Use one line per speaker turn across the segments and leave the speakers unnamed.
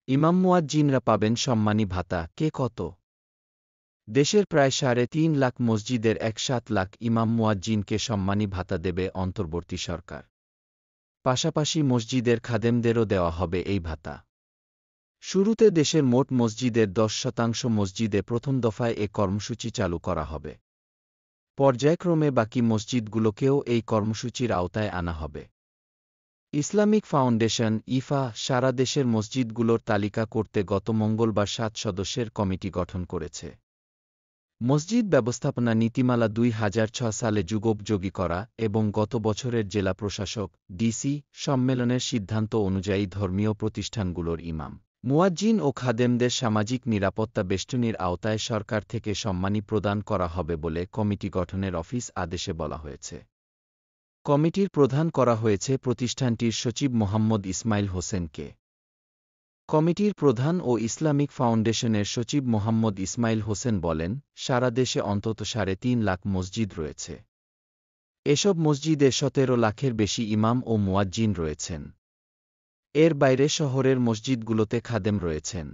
ইমাম মুয়াজ্জিনরা পাবেন সম্মানী ভাতা, কে কত? দেশের প্রায় ৩.৫ লাখ মসজিদের ১.৭ লাখ ইমাম মুয়াজ্জিনকে সম্মানী ভাতা দেবে অন্তর্বর্তী সরকার। পাশাপাশি মসজিদের খাদেমদেরও দেওয়া হবে এই ভাতা। শুরুতে দেশের মোট মসজিদের ১০% মসজিদে প্রথম দফায় এ কর্মসূচি চালু করা হবে। পর্যায়ক্রমে বাকি মসজিদগুলোকেও এই কর্মসূচির আওতায় আনা হবে। ইসলামিক ফাউন্ডেশন ইফা সারা দেশের মসজিদগুলোর তালিকা করতে গত মঙ্গলবার ৭ সদস্যের কমিটি গঠন করেছে। মসজিদ ব্যবস্থাপনা নীতিমালা ২০০৬ সালে যুগোপযোগী করা এবং গত বছরের জেলা প্রশাসক ডিসি সম্মেলনের সিদ্ধান্ত অনুযায়ী ধর্মীয় প্রতিষ্ঠানগুলোর ইমাম, মুয়াজ্জিন ও খাদেমদের সামাজিক নিরাপত্তা বেষ্টনীর আওতায় সরকার থেকে সম্মানী প্রদান করা হবে বলে কমিটি গঠনের অফিস আদেশে বলা হয়েছে। কমিটির প্রধান করা হয়েছে প্রতিষ্ঠানটির সচিব মোহাম্মদ ইসমাইল হোসেনকে। কমিটির প্রধান ও ইসলামিক ফাউন্ডেশনের সচিব মোহাম্মদ ইসমাইল হোসেন বলেন, সারা দেশে অন্তত ৩.৫ লাখ মসজিদ রয়েছে। এসব মসজিদে ১৭ লাখের বেশি ইমাম ও মুয়াজ্জিন রয়েছেন। এর বাইরে শহরের মসজিদগুলোতে খাদেম রয়েছেন।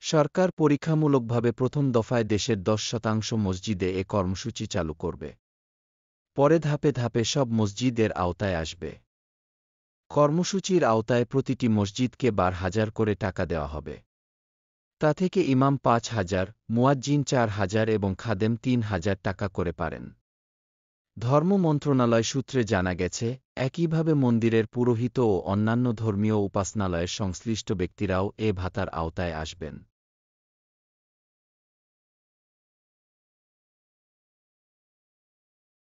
সরকার পরীক্ষামূলকভাবে প্রথম দফায় দেশের ১০% মসজিদে এ কর্মসূচি চালু করবে। পরে ধাপে ধাপে সব মসজিদ এর আওতায় আসবে। কর্মসূচির আওতায় প্রতিটি মসজিদকে ১২,০০০ করে টাকা দেওয়া হবে। তা থেকে ইমাম ৫,০০০, মুয়াজ্জিন ৪,০০০ এবং খাদেম ৩,০০০ টাকা করে পারেন। ধর্ম মন্ত্রণালয় সূত্রে জানা গেছে, একইভাবে মন্দিরের পুরোহিত ও অন্যান্য ধর্মীয় উপাসনালয়ের সংশ্লিষ্ট ব্যক্তিরাও এ ভাতার আওতায় আসবেন।